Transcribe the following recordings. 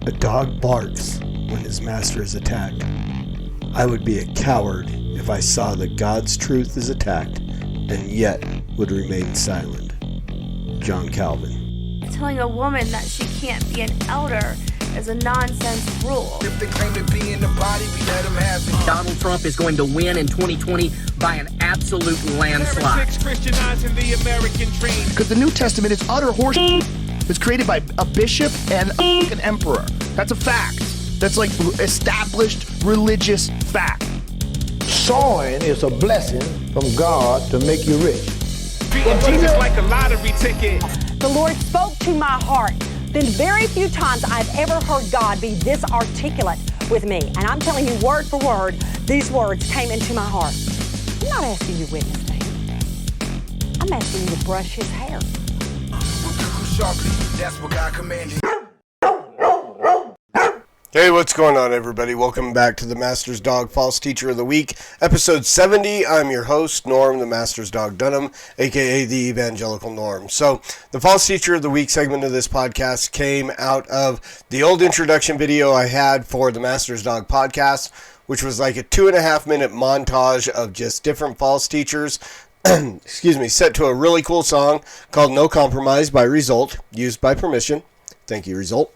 A dog barks when his master is attacked. I would be a coward if I saw that God's truth is attacked and yet would remain silent. John Calvin. Telling a woman that she can't be an elder is a nonsense rule. If they claim to be in the body, we let them have it. Donald Trump is going to win in 2020 by an absolute landslide. Christianizing the American dream. Because the New Testament is utter horse. It's created by a bishop and an emperor. That's a fact. That's like established religious fact. Sowing is a blessing from God to make you rich. Jesus like a lottery ticket. The Lord spoke to my heart. Been very few times I've ever heard God be this articulate with me. And I'm telling you word for word, these words came into my heart. I'm not asking you to witness to him. I'm asking you to brush his hair. Sharply, that's what God commanded. Hey, what's going on, everybody? Welcome back to the Master's Dog False Teacher of the Week, episode 70. I'm your host, Norm, the Master's Dog Dunham, aka the Evangelical Norm. So, the False Teacher of the Week segment of this podcast came out of the old introduction video I had for the Master's Dog podcast, which was like a 2.5-minute montage of just different false teachers. Excuse me, set to a really cool song called No Compromise by Result, used by permission. Thank you, Result.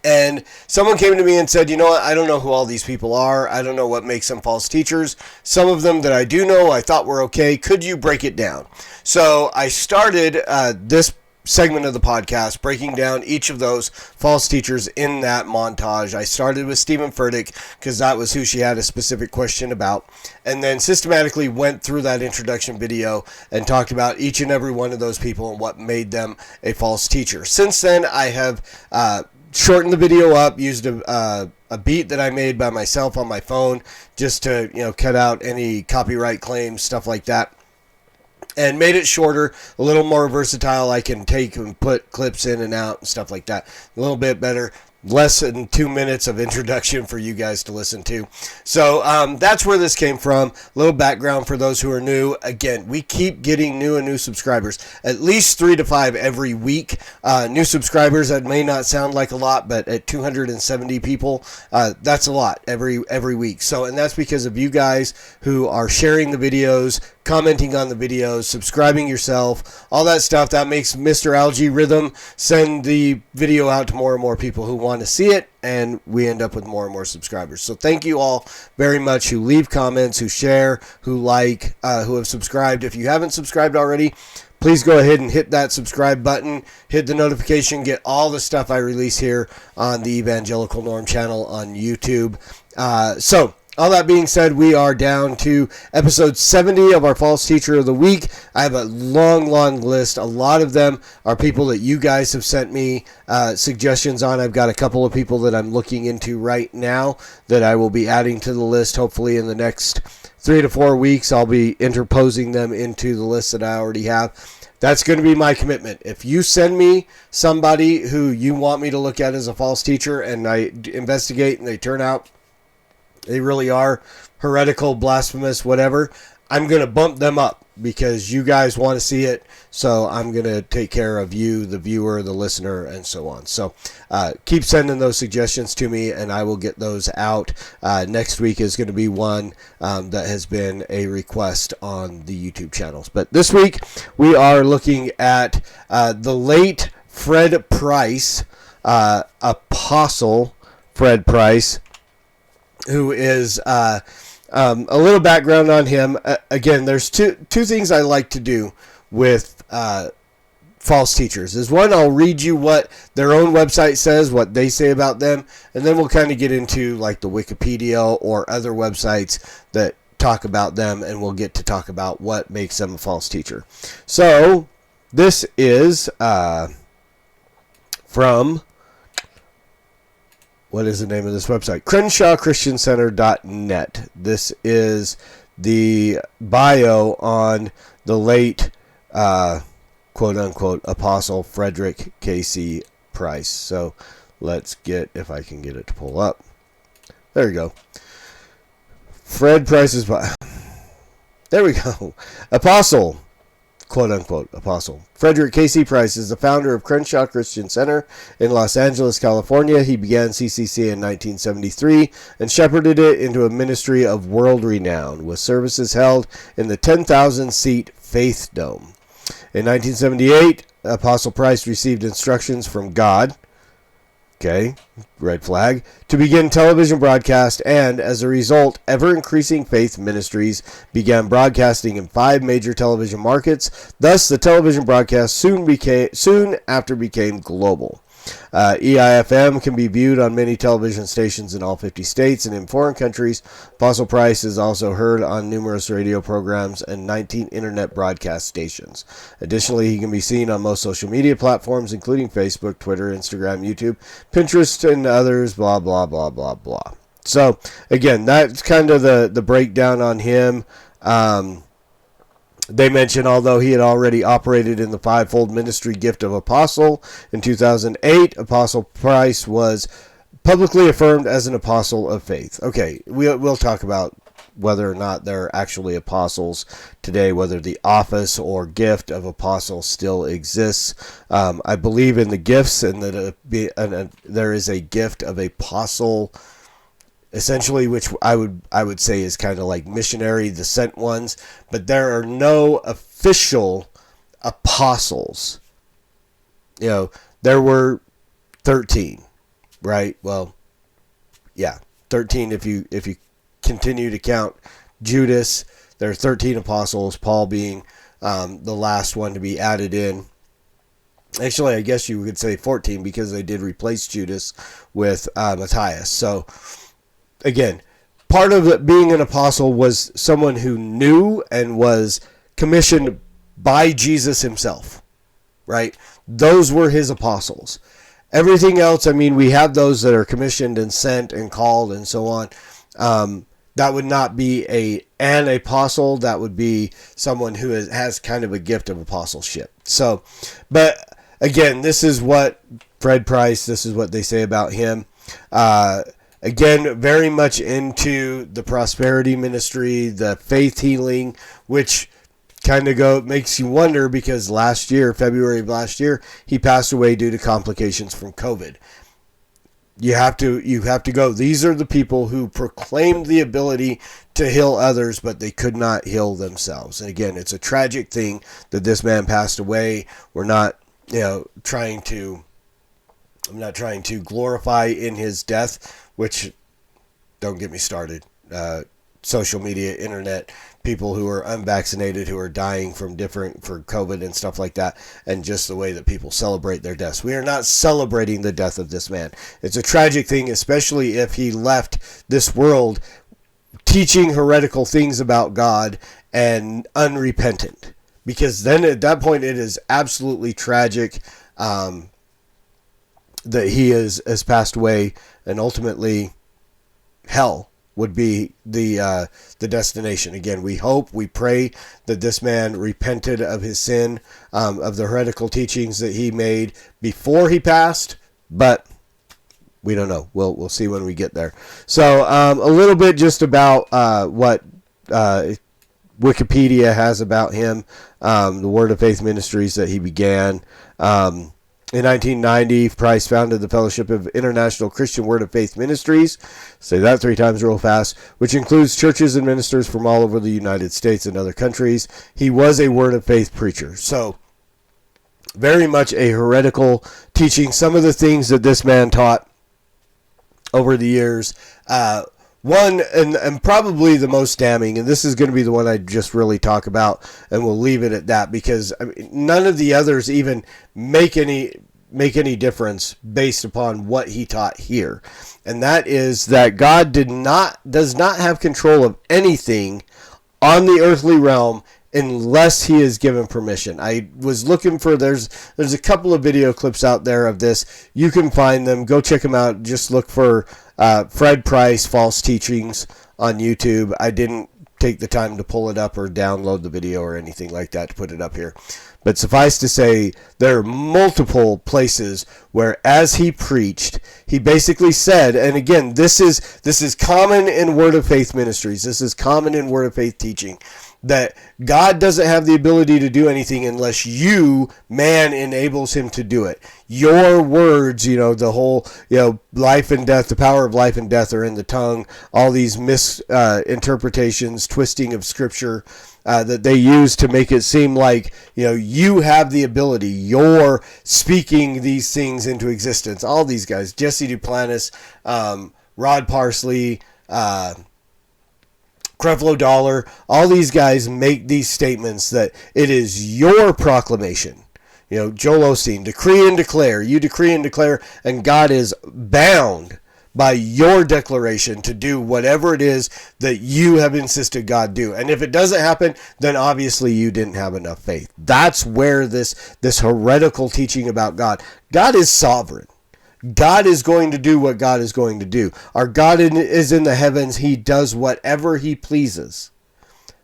And someone came to me and said, you know what, I don't know who all these people are. I don't know what makes them false teachers. Some of them that I do know, I thought were okay. Could you break it down? So I started this segment of the podcast breaking down each of those false teachers in that montage. I started with Stephen Furtick because that was who she had a specific question about, and then systematically went through that introduction video and talked about each and every one of those people and what made them a false teacher. Since then, I have shortened the video up, used a beat that I made by myself on my phone just to cut out any copyright claims, stuff like that. And made it shorter, a little more versatile. I can take and put clips in and out and stuff like that. A little bit better. Less than 2 minutes of introduction for you guys to listen to. So that's where this came from. A little background for those who are new. Again, we keep getting new and new subscribers. At least 3 to 5 every week. New subscribers, that may not sound like a lot, but at 270 people, that's a lot every week. So, and that's because of you guys who are sharing the videos, commenting on the videos, subscribing yourself, all that stuff. That makes Mr. Algae Rhythm send the video out to more and more people who want to see it, and we end up with more and more subscribers. So thank you all very much who leave comments, who share, who like, who have subscribed. If you haven't subscribed already, please go ahead and hit that subscribe button, hit the notification, get all the stuff I release here on the Evangelical Norm channel on YouTube. So all that being said, we are down to episode 70 of our False Teacher of the Week. I have a long list. A lot of them are people that you guys have sent me suggestions on. I've got a couple of people that I'm looking into right now that I will be adding to the list. Hopefully in the next 3 to 4 weeks, I'll be interposing them into the list that I already have. That's going to be my commitment. If you send me somebody who you want me to look at as a false teacher and I investigate and they turn out they really are heretical, blasphemous, whatever, I'm going to bump them up because you guys want to see it. So I'm going to take care of you, the viewer, the listener, and so on. So keep sending those suggestions to me, and I will get those out. Next week is going to be one that has been a request on the YouTube channels. But this week, we are looking at the late Fred Price, Apostle Fred Price, who is a little background on him. Again, there's two things I like to do with false teachers. Is one, I'll read you what their own website says, what they say about them, and then we'll kind of get into like the Wikipedia or other websites that talk about them, and we'll get to talk about what makes them a false teacher. So this is from... what is the name of this website? CrenshawChristianCenter.net. This is the bio on the late, quote-unquote, Apostle Frederick Casey Price. So let's get, if I can get it to pull up. There we go. Fred Price's bio. There we go. Apostle quote-unquote apostle. Frederick Casey Price is the founder of Crenshaw Christian Center in Los Angeles, California. He began CCC in 1973 and shepherded it into a ministry of world renown, with services held in the 10,000-seat Faith Dome. In 1978, Apostle Price received instructions from God, okay, red flag, to begin television broadcast, and as a result, ever-increasing faith ministries began broadcasting in 5 major television markets. Thus, the television broadcast soon after became global. EIFM can be viewed on many television stations in all 50 states and in foreign countries. Apostle Price is also heard on numerous radio programs and 19 internet broadcast stations. Additionally, he can be seen on most social media platforms, including Facebook, Twitter, Instagram, YouTube, Pinterest, and others, blah, blah, blah, blah, blah. So, again, that's kind of the breakdown on him. They mention, although he had already operated in the fivefold ministry gift of apostle in 2008, Apostle Price was publicly affirmed as an apostle of faith. Okay, we'll talk about whether or not they're actually apostles today, whether the office or gift of apostle still exists. I believe in the gifts, and that there is a gift of apostle, essentially, which I would say is kind of like missionary, the sent ones, but there are no official apostles. There were 13, right? Well, yeah, 13 if you continue to count Judas. There are 13 apostles, Paul being the last one to be added in. Actually, I guess you could say 14, because they did replace Judas with Matthias. So, again, part of it being an apostle was someone who knew and was commissioned by Jesus himself, right? Those were his apostles. Everything else, I mean, we have those that are commissioned and sent and called and so on. That would not be an apostle. That would be someone who has kind of a gift of apostleship. So, but again, this is what Fred Price, this is what they say about him. Again, very much into the prosperity ministry, the faith healing, which kind of makes you wonder, because February of last year, he passed away due to complications from COVID. You have to go. These are the people who proclaimed the ability to heal others, but they could not heal themselves. And again, it's a tragic thing that this man passed away. We're not, trying to glorify in his death, which, don't get me started. Social media, internet, people who are unvaccinated, who are dying for COVID and stuff like that, and just the way that people celebrate their deaths. We are not celebrating the death of this man. It's a tragic thing, especially if he left this world teaching heretical things about God and unrepentant. Because then at that point, it is absolutely tragic that he has passed away, and ultimately hell would be the destination. Again, we hope, we pray that this man repented of his sin, of the heretical teachings that he made before he passed, but we don't know. We'll see when we get there. So a little bit just about what Wikipedia has about him, the Word of Faith Ministries that he began. In 1990, Price founded the Fellowship of International Christian Word of Faith Ministries, say that 3 times real fast, which includes churches and ministers from all over the United States and other countries. He was a Word of Faith preacher, so very much a heretical teaching. Some of the things that this man taught over the years, one, and probably the most damning, and this is going to be the one I just really talk about, and we'll leave it at that, because none of the others even make any difference based upon what he taught here. And that is that God does not have control of anything on the earthly realm unless he is given permission. I was looking for, there's a couple of video clips out there of this. You can find them. Go check them out. Just look for Fred Price False Teachings on YouTube. I didn't take the time to pull it up or download the video or anything like that to put it up here. But suffice to say, there are multiple places where, as he preached, he basically said, and again, this is common in Word of Faith ministries. This is common in Word of Faith teaching, that God doesn't have the ability to do anything unless you, man, enables him to do it. Your words, the whole, life and death, the power of life and death are in the tongue, all these misinterpretations, twisting of scripture that they use to make it seem like, you have the ability, you're speaking these things into existence. All these guys, Jesse Duplantis, Rod Parsley, Creflo Dollar, all these guys make these statements that it is your proclamation. Joel Osteen, decree and declare. You decree and declare, and God is bound by your declaration to do whatever it is that you have insisted God do. And if it doesn't happen, then obviously you didn't have enough faith. That's where this heretical teaching about God is sovereign. God is going to do what God is going to do. Our God is in the heavens. He does whatever he pleases.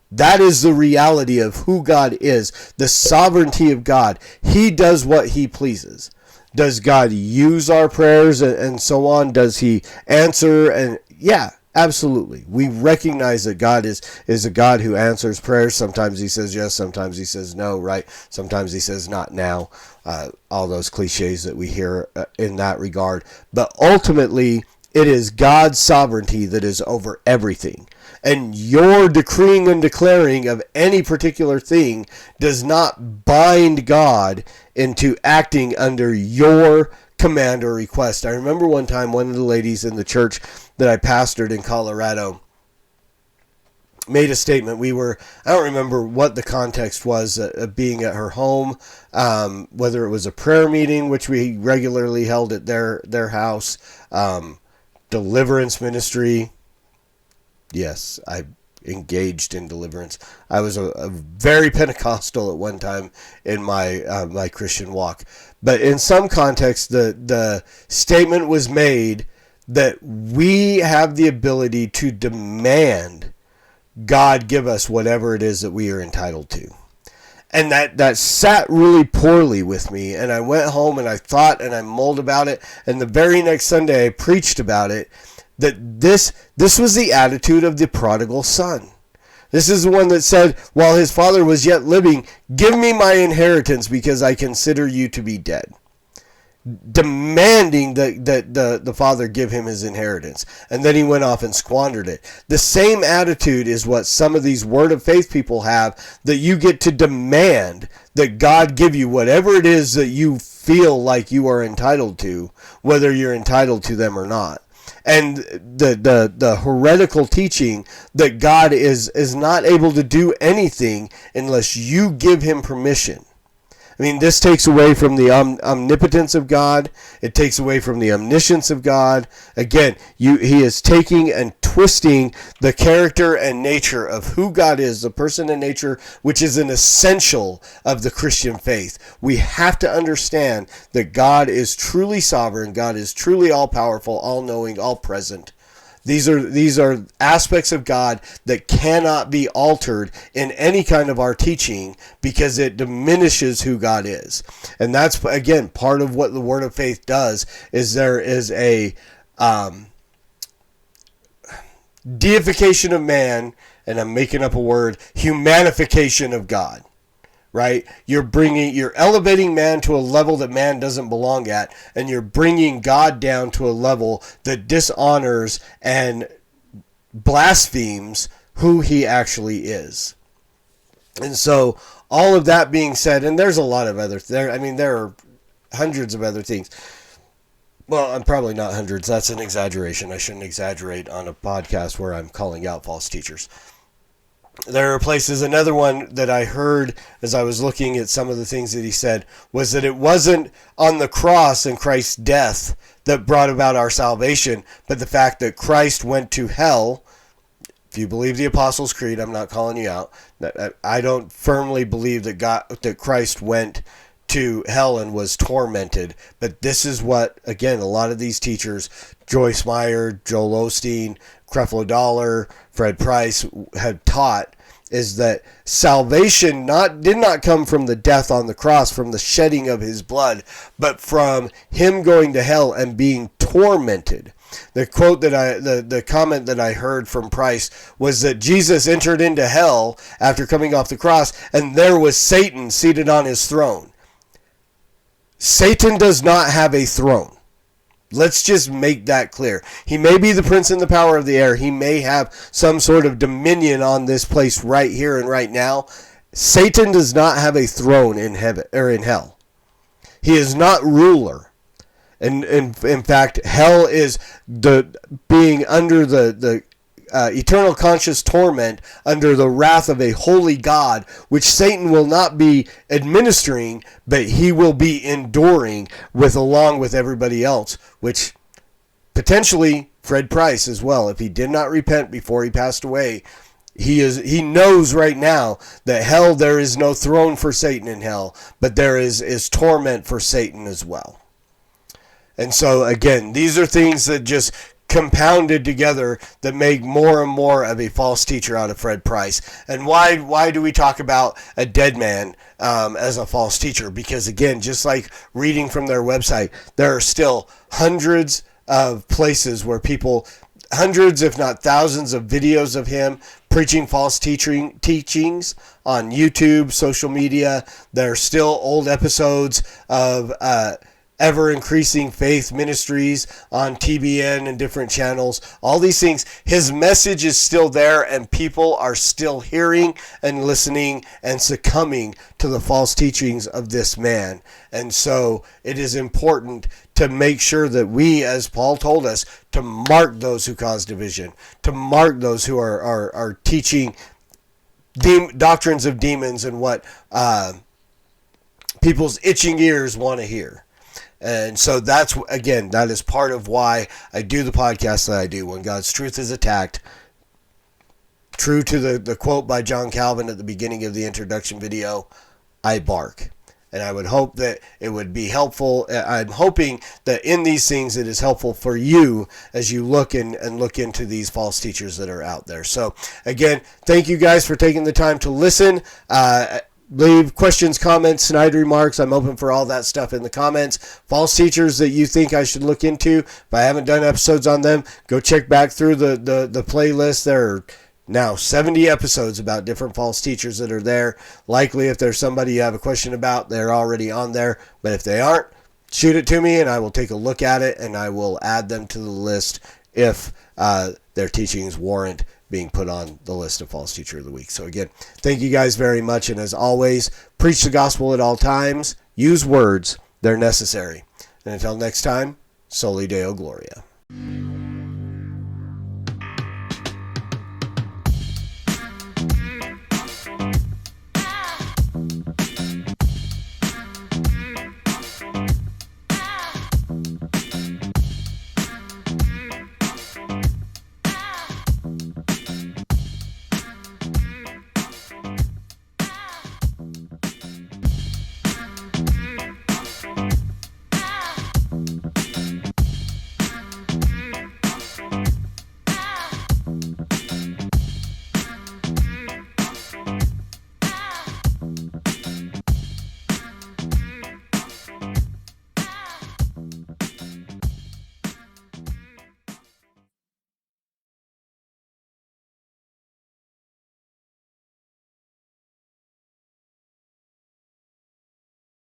That is the reality of who God is, the sovereignty of God. He does what he pleases. Does God use our prayers and so on? Does he answer? And yeah, absolutely. We recognize that God is a God who answers prayers. Sometimes he says yes, sometimes he says no, right? Sometimes he says not now. All those cliches that we hear in that regard. But ultimately, it is God's sovereignty that is over everything. And your decreeing and declaring of any particular thing does not bind God into acting under your command or request. I remember one time one of the ladies in the church that I pastored in Colorado made a statement. I don't remember what the context was of being at her home, whether it was a prayer meeting, which we regularly held at their house, deliverance ministry. Yes, I engaged in deliverance. I was a very Pentecostal at one time in my Christian walk. But in some context, the statement was made that we have the ability to demand God give us whatever it is that we are entitled to. And that sat really poorly with me. And I went home and I thought and I mulled about it. And the very next Sunday I preached about it. That this was the attitude of the prodigal son. This is the one that said, while his father was yet living, give me my inheritance because I consider you to be dead. Demanding that the father give him his inheritance. And then he went off and squandered it. The same attitude is what some of these Word of Faith people have, that you get to demand that God give you whatever it is that you feel like you are entitled to, whether you're entitled to them or not. And the heretical teaching that God is not able to do anything unless you give him permission. I mean, this takes away from the omnipotence of God. It takes away from the omniscience of God. Again, he is taking and twisting the character and nature of who God is, the person and nature, which is an essential of the Christian faith. We have to understand that God is truly sovereign. God is truly all-powerful, all-knowing, all-present. These are aspects of God that cannot be altered in any kind of our teaching because it diminishes who God is. And that's, again, part of what the Word of Faith does, is there is a deification of man, and I'm making up a word, humanification of God. Right? You're elevating man to a level that man doesn't belong at, and you're bringing God down to a level that dishonors and blasphemes who he actually is. And so, all of that being said, and there's a lot of there are hundreds of other things. Well, I'm probably not hundreds. That's an exaggeration. I shouldn't exaggerate on a podcast where I'm calling out false teachers. There are places, another one that I heard as I was looking at some of the things that he said, was that it wasn't on the cross and Christ's death that brought about our salvation, but the fact that Christ went to hell. If you believe the Apostles' Creed, I'm not calling you out. I don't firmly believe that Christ went to hell and was tormented, but this is what, again, a lot of these teachers, Joyce Meyer, Joel Osteen, Creflo Dollar, Fred Price, had taught, is that salvation did not come from the death on the cross, from the shedding of his blood, but from him going to hell and being tormented. The quote that the comment that I heard from Price was that Jesus entered into hell after coming off the cross, and there was Satan seated on his throne. Satan does not have a throne. Let's just make that clear. He may be the prince and the power of the air. He may have some sort of dominion on this place right here and right now. Satan does not have a throne in heaven or in hell. He is not ruler. And in fact, hell is the being under the eternal conscious torment under the wrath of a holy God, which Satan will not be administering, but he will be enduring along with everybody else, which potentially Fred Price as well. If he did not repent before he passed away, he knows right now that hell, there is no throne for Satan in hell, but there is torment for Satan as well. And so, again, these are things that just compounded together that make more and more of a false teacher out of Fred Price. And why do we talk about a dead man as a false teacher? Because, again, just like reading from their website, there are still hundreds of places where people, hundreds if not thousands of videos of him preaching false teachings on YouTube, social media. There are still old episodes of ever-increasing faith ministries on TBN and different channels. All these things, his message is still there, and people are still hearing and listening and succumbing to the false teachings of this man. And so it is important to make sure that we, as Paul told us, to mark those who cause division, to mark those who are teaching doctrines of demons and what people's itching ears want to hear. And so that is part of why I do the podcast that I do. When God's truth is attacked, true to the quote by John Calvin at the beginning of the introduction video, I bark. And I would hope that it would be helpful. I'm hoping that in these things it is helpful for you as you look and look into these false teachers that are out there. So again, thank you guys for taking the time to listen. Leave questions, comments, snide remarks. I'm open for all that stuff in the comments. False teachers that you think I should look into. If I haven't done episodes on them, go check back through the playlist. There are now 70 episodes about different false teachers that are there. Likely, if there's somebody you have a question about, they're already on there. But if they aren't, shoot it to me and I will take a look at it and I will add them to the list if their teachings warrant being put on the list of false teacher of the week. So again, thank you guys very much. And as always, preach the gospel at all times. Use words. They're necessary. And until next time, Soli Deo Gloria.